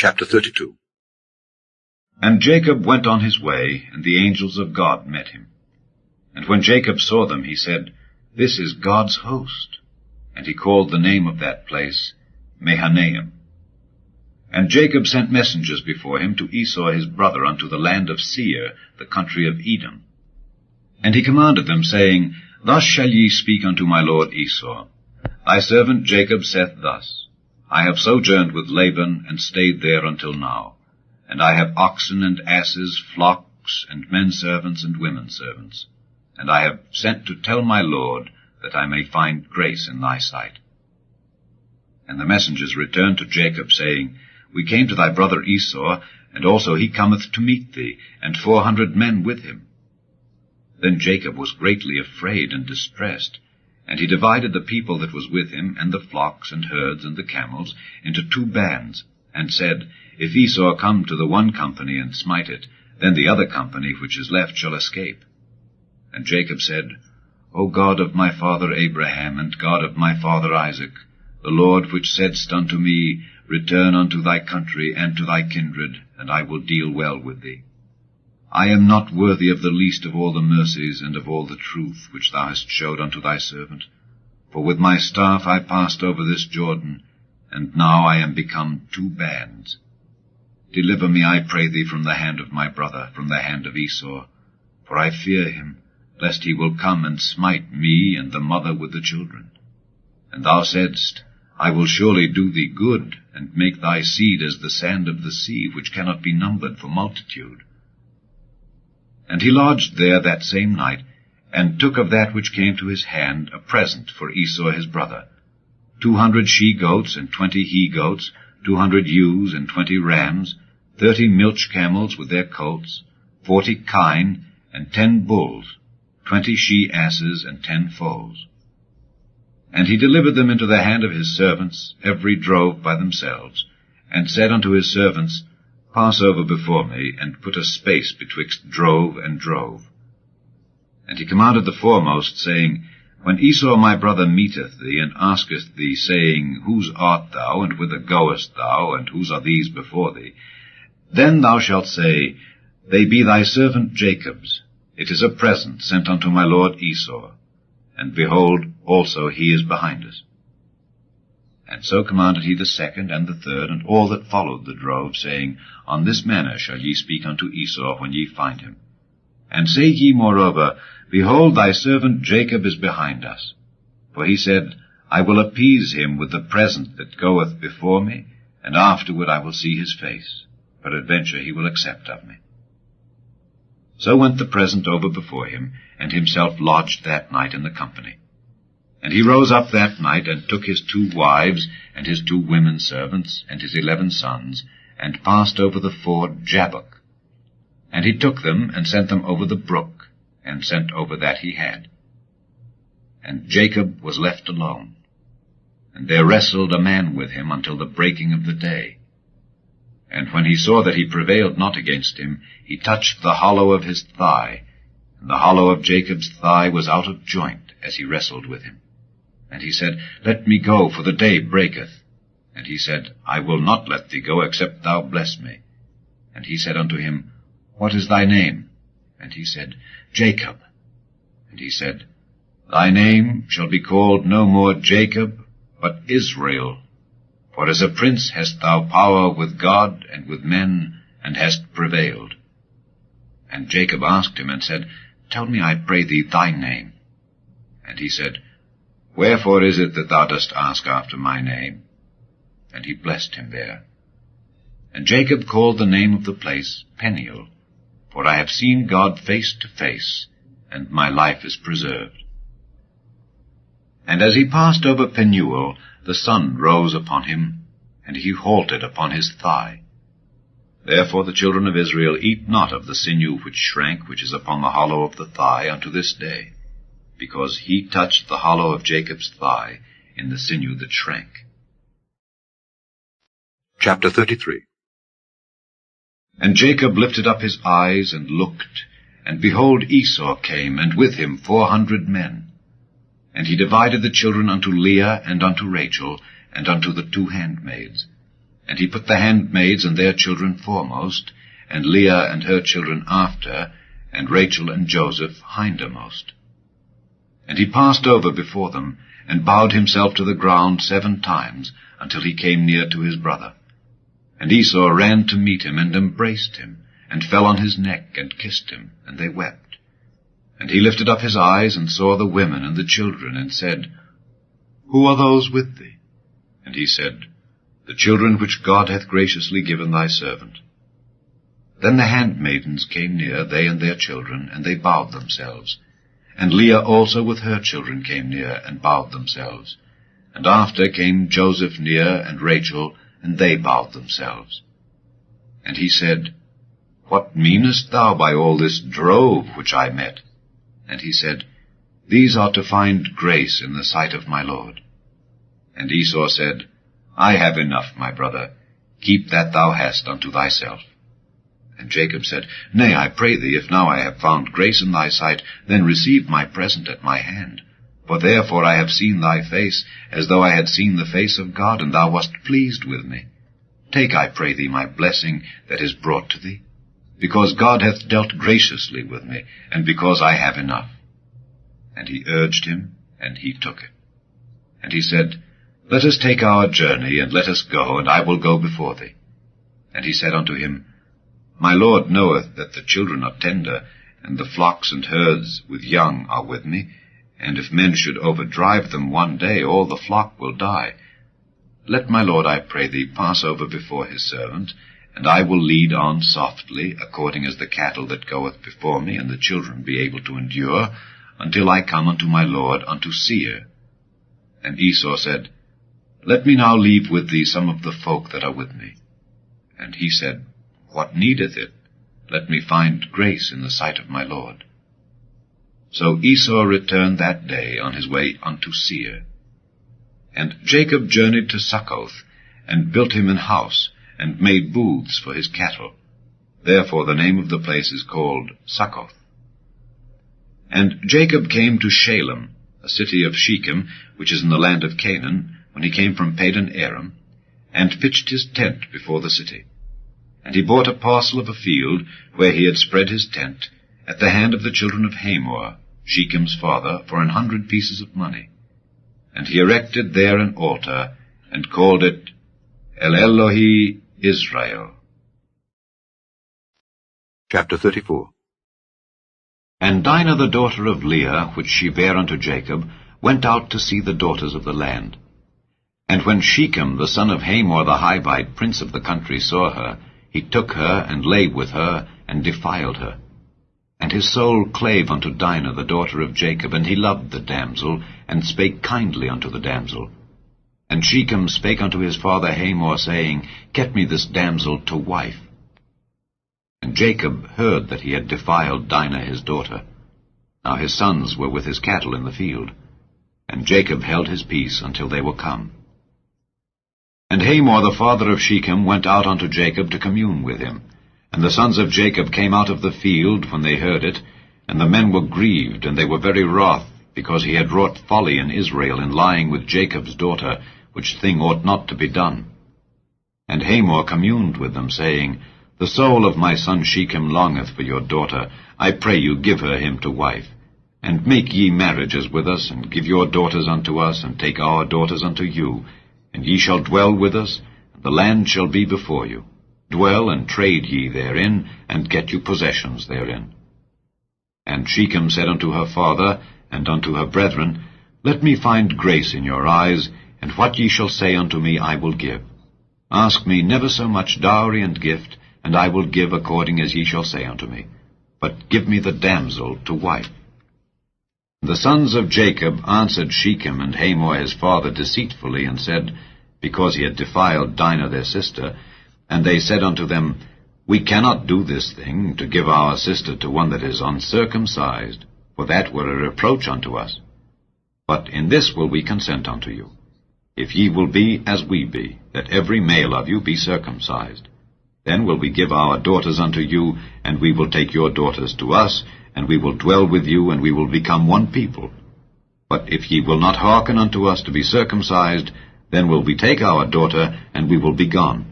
Chapter 32. And Jacob went on his way, and the angels of God met him. And when Jacob saw them, he said, This is God's host. And he called the name of that place Mahanaim. And Jacob sent messengers before him to Esau his brother unto the land of Seir, the country of Edom. And he commanded them, saying, Thus shall ye speak unto my lord Esau. Thy servant Jacob saith thus, I have sojourned with Laban, and stayed there until now. And I have oxen and asses, flocks, and men servants and women servants. And I have sent to tell my lord, that I may find grace in thy sight. And the messengers returned to Jacob, saying, We came to thy brother Esau, and also he cometh to meet thee, and 400 men with him. Then Jacob was greatly afraid and distressed, and he divided the people that was with him, and the flocks and herds and the camels, into 2 bands, and said, If Esau come to the one company and smite it, then the other company which is left shall escape. And Jacob said, O God of my father Abraham, and God of my father Isaac, the Lord which saidst unto me, Return unto thy country and to thy kindred, and I will deal well with thee. I am not worthy of the least of all the mercies and of all the truth which thou hast showed unto thy servant. For with my staff I passed over this Jordan, and now I am become 2 bands. Deliver me, I pray thee, from the hand of my brother, from the hand of Esau. For I fear him, lest he will come and smite me and the mother with the children. And thou saidst, I will surely do thee good, and make thy seed as the sand of the sea, which cannot be numbered for multitude. And he lodged there that same night, and took of that which came to his hand a present for Esau his brother, 200 she-goats and 20 he-goats, 200 ewes and 20 rams, 30 milch camels with their colts, 40 kine, and 10 bulls, 20 she-asses, and 10 foals. And he delivered them into the hand of his servants, every drove by themselves, and said unto his servants, Pass over before me, and put a space betwixt drove and drove. And he commanded the foremost, saying, When Esau my brother meeteth thee, and asketh thee, saying, Whose art thou, and whither goest thou, and whose are these before thee? Then thou shalt say, They be thy servant Jacob's. It is a present sent unto my lord Esau. And behold, also he is behind us. And so commanded he the second and the third, and all that followed the drove, saying, On this manner shall ye speak unto Esau when ye find him. And say ye moreover, Behold, thy servant Jacob is behind us. For he said, I will appease him with the present that goeth before me, and afterward I will see his face. Peradventure he will accept of me. So went the present over before him, and himself lodged that night in the company. And he rose up that night, and took his 2 wives, and his 2 women servants, and his 11 sons, and passed over the ford Jabbok. And he took them, and sent them over the brook, and sent over that he had. And Jacob was left alone. And there wrestled a man with him until the breaking of the day. And when he saw that he prevailed not against him, he touched the hollow of his thigh, and the hollow of Jacob's thigh was out of joint as he wrestled with him. And he said, Let me go, for the day breaketh. And he said, I will not let thee go, except thou bless me. And he said unto him, What is thy name? And he said, Jacob. And he said, Thy name shall be called no more Jacob, but Israel. For as a prince hast thou power with God and with men, and hast prevailed. And Jacob asked him, and said, Tell me, I pray thee, thy name. And he said, Wherefore is it that thou dost ask after my name? And he blessed him there. And Jacob called the name of the place Peniel, for I have seen God face to face, and my life is preserved. And as he passed over Penuel, the sun rose upon him, and he halted upon his thigh. Therefore the children of Israel eat not of the sinew which shrank, which is upon the hollow of the thigh, unto this day, because he touched the hollow of Jacob's thigh in the sinew that shrank. Chapter 33. And Jacob lifted up his eyes and looked, and behold, Esau came, and with him 400 men. And he divided the children unto Leah and unto Rachel, and unto the 2 handmaids. And he put the handmaids and their children foremost, and Leah and her children after, and Rachel and Joseph hindermost. And he passed over before them, and bowed himself to the ground 7 times, until he came near to his brother. And Esau ran to meet him, and embraced him, and fell on his neck, and kissed him, and they wept. And he lifted up his eyes, and saw the women and the children, and said, Who are those with thee? And he said, The children which God hath graciously given thy servant. Then the handmaidens came near, they and their children, and they bowed themselves. And Leah also with her children came near, and bowed themselves. And after came Joseph near, and Rachel, and they bowed themselves. And he said, What meanest thou by all this drove which I met? And he said, These are to find grace in the sight of my Lord. And Esau said, I have enough, my brother. Keep that thou hast unto thyself. And Jacob said, Nay, I pray thee, if now I have found grace in thy sight, then receive my present at my hand. For therefore I have seen thy face, as though I had seen the face of God, and thou wast pleased with me. Take, I pray thee, my blessing that is brought to thee, because God hath dealt graciously with me, and because I have enough. And he urged him, and he took it. And he said, Let us take our journey, and let us go, and I will go before thee. And he said unto him, My Lord knoweth that the children are tender, and the flocks and herds with young are with me, and if men should overdrive them one day, all the flock will die. Let my Lord, I pray thee, pass over before his servant, and I will lead on softly, according as the cattle that goeth before me, and the children be able to endure, until I come unto my Lord, unto Seir. And Esau said, Let me now leave with thee some of the folk that are with me. And he said, What needeth it? Let me find grace in the sight of my Lord. So Esau returned that day on his way unto Seir. And Jacob journeyed to Succoth, and built him an house, and made booths for his cattle. Therefore the name of the place is called Succoth. And Jacob came to Shalem, a city of Shechem, which is in the land of Canaan, when he came from Padan Aram, and pitched his tent before the city. And he bought a parcel of a field, where he had spread his tent, at the hand of the children of Hamor, Shechem's father, for 100 pieces of money. And he erected there an altar, and called it El Elohi Israel. Chapter 34. And Dinah the daughter of Leah, which she bare unto Jacob, went out to see the daughters of the land. And when Shechem the son of Hamor the Hivite, prince of the country, saw her, he took her, and lay with her, and defiled her. And his soul clave unto Dinah the daughter of Jacob, and he loved the damsel, and spake kindly unto the damsel. And Shechem spake unto his father Hamor, saying, Get me this damsel to wife. And Jacob heard that he had defiled Dinah his daughter. Now his sons were with his cattle in the field. And Jacob held his peace until they were come. And Hamor the father of Shechem went out unto Jacob to commune with him. And the sons of Jacob came out of the field when they heard it, and the men were grieved, and they were very wroth, because he had wrought folly in Israel in lying with Jacob's daughter, which thing ought not to be done. And Hamor communed with them, saying, The soul of my son Shechem longeth for your daughter. I pray you give her him to wife. And make ye marriages with us, and give your daughters unto us, and take our daughters unto you. And ye shall dwell with us, and the land shall be before you. Dwell and trade ye therein, and get you possessions therein. And Shechem said unto her father, and unto her brethren, Let me find grace in your eyes, and what ye shall say unto me I will give. Ask me never so much dowry and gift, and I will give according as ye shall say unto me. But give me the damsel to wife. The sons of Jacob answered Shechem and Hamor his father deceitfully, and said, because he had defiled Dinah their sister, and they said unto them, We cannot do this thing, to give our sister to one that is uncircumcised, for that were a reproach unto us. But in this will we consent unto you, if ye will be as we be, that every male of you be circumcised. Then will we give our daughters unto you, and we will take your daughters to us, and we will dwell with you, and we will become one people. But if ye will not hearken unto us to be circumcised, then will we take our daughter, and we will be gone,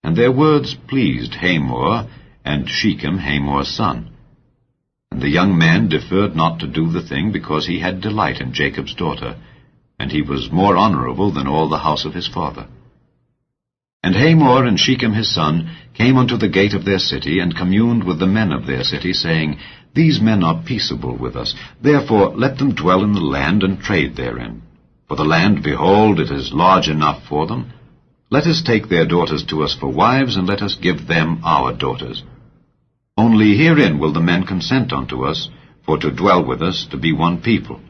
And their words pleased Hamor, and Shechem Hamor's son. And the young man deferred not to do the thing, because he had delight in Jacob's daughter, and he was more honorable than all the house of his father. And Hamor and Shechem his son came unto the gate of their city, and communed with the men of their city, saying, These men are peaceable with us, therefore let them dwell in the land, and trade therein. For the land, behold, it is large enough for them. Let us take their daughters to us for wives, and let us give them our daughters. Only herein will the men consent unto us, for to dwell with us, to be one people.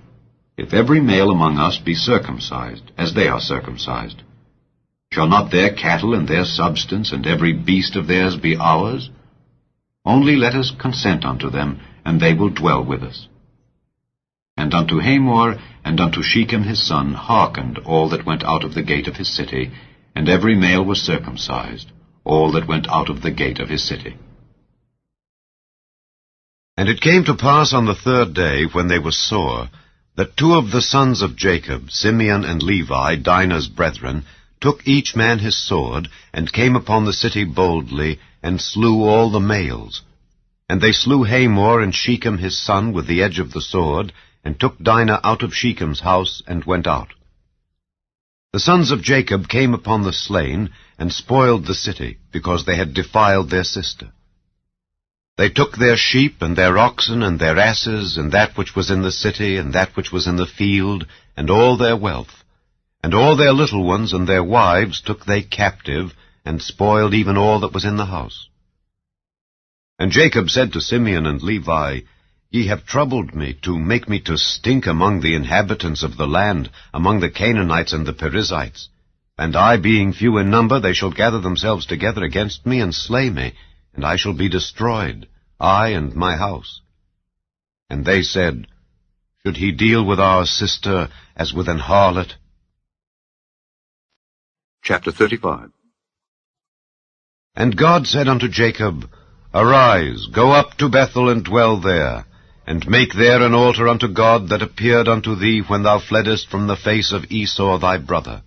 If every male among us be circumcised, as they are circumcised, shall not their cattle and their substance and every beast of theirs be ours? Only let us consent unto them, and they will dwell with us. And unto Hamor and unto Shechem his son hearkened all that went out of the gate of his city, and every male was circumcised, all that went out of the gate of his city. And it came to pass on the third day, when they were sore, that two of the sons of Jacob, Simeon and Levi, Dinah's brethren, took each man his sword, and came upon the city boldly, and slew all the males. And they slew Hamor and Shechem his son with the edge of the sword, and took Dinah out of Shechem's house, and went out. The sons of Jacob came upon the slain, and spoiled the city, because they had defiled their sister. They took their sheep, and their oxen, and their asses, and that which was in the city, and that which was in the field, and all their wealth. And all their little ones and their wives took they captive, and spoiled even all that was in the house. And Jacob said to Simeon and Levi, Ye have troubled me, to make me to stink among the inhabitants of the land, among the Canaanites and the Perizzites. And I, being few in number, they shall gather themselves together against me, and slay me, and I shall be destroyed, I and my house. And they said, Should he deal with our sister as with an harlot? Chapter 35. And God said unto Jacob, Arise, go up to Bethel, and dwell there, and make there an altar unto God that appeared unto thee when thou fleddest from the face of Esau thy brother.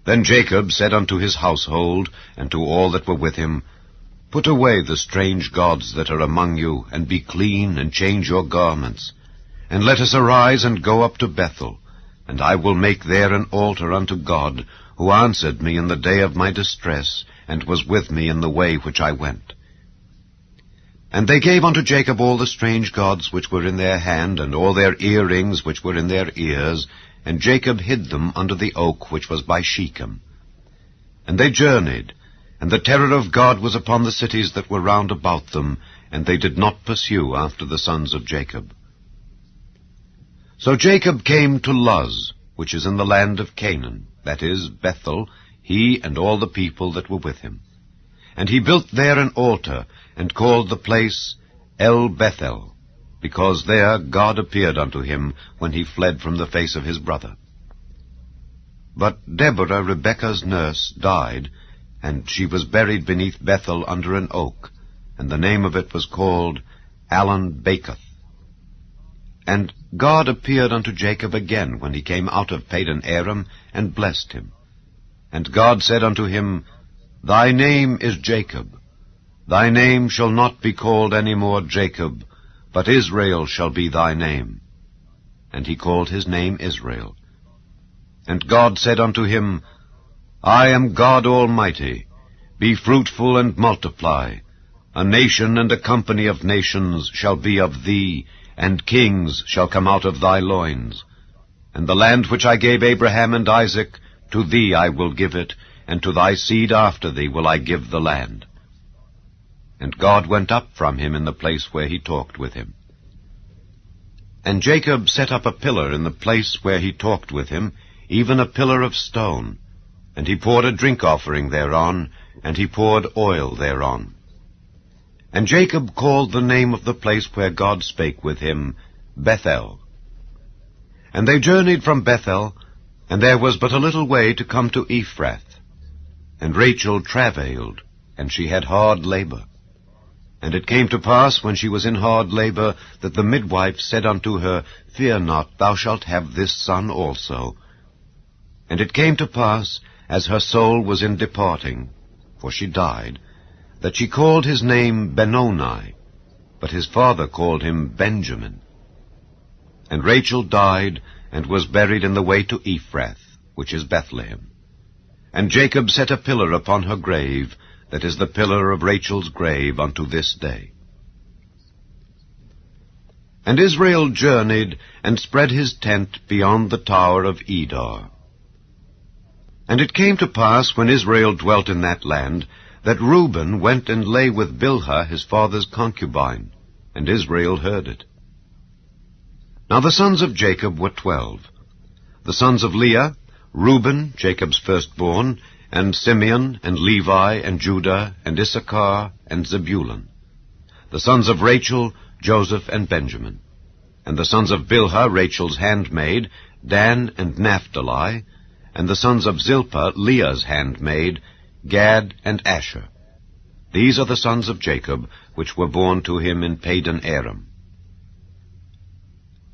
Then Jacob said unto his household, and to all that were with him, Put away the strange gods that are among you, and be clean, and change your garments. And let us arise and go up to Bethel, and I will make there an altar unto God, who answered me in the day of my distress, and was with me in the way which I went. And they gave unto Jacob all the strange gods which were in their hand, and all their earrings which were in their ears, and Jacob hid them under the oak which was by Shechem. And they journeyed, and the terror of God was upon the cities that were round about them, and they did not pursue after the sons of Jacob. So Jacob came to Luz, which is in the land of Canaan, that is, Bethel, he and all the people that were with him. And he built there an altar, and called the place El Bethel, because there God appeared unto him when he fled from the face of his brother. But Deborah, Rebekah's nurse, died, and she was buried beneath Bethel under an oak, and the name of it was called Allon-Bacuth. And God appeared unto Jacob again when he came out of Padan Aram, and blessed him. And God said unto him, Thy name is Jacob. Thy name shall not be called any more Jacob, but Israel shall be thy name. And he called his name Israel. And God said unto him, I am God Almighty. Be fruitful and multiply. A nation and a company of nations shall be of thee, and kings shall come out of thy loins. And the land which I gave Abraham and Isaac, to thee I will give it, and to thy seed after thee will I give the land. And God went up from him in the place where he talked with him. And Jacob set up a pillar in the place where he talked with him, even a pillar of stone. And he poured a drink offering thereon, and he poured oil thereon. And Jacob called the name of the place where God spake with him, Bethel. And they journeyed from Bethel, and there was but a little way to come to Ephrath. And Rachel travailed, and she had hard labor. And it came to pass, when she was in hard labor, that the midwife said unto her, Fear not, thou shalt have this son also. And it came to pass, as her soul was in departing, for she died, that she called his name Benoni, but his father called him Benjamin. And Rachel died, and was buried in the way to Ephrath, which is Bethlehem. And Jacob set a pillar upon her grave, that is the pillar of Rachel's grave unto this day. And Israel journeyed, and spread his tent beyond the tower of Edar. And it came to pass, when Israel dwelt in that land, that Reuben went and lay with Bilhah his father's concubine, and Israel heard it. Now the sons of Jacob were 12. The sons of Leah, Reuben, Jacob's firstborn, and Simeon, and Levi, and Judah, and Issachar, and Zebulun. The sons of Rachel, Joseph, and Benjamin. And the sons of Bilhah, Rachel's handmaid, Dan and Naphtali. And the sons of Zilpah, Leah's handmaid, Gad and Asher. These are the sons of Jacob, which were born to him in Padan Aram.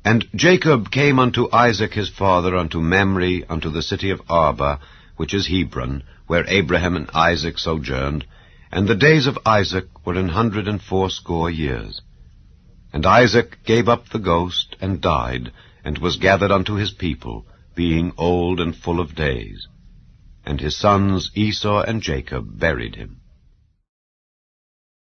And Jacob came unto Isaac his father unto Mamre, unto the city of Arba, which is Hebron, where Abraham and Isaac sojourned, and the days of Isaac were 180 years. And Isaac gave up the ghost, and died, and was gathered unto his people, being old and full of days. And his sons Esau and Jacob buried him.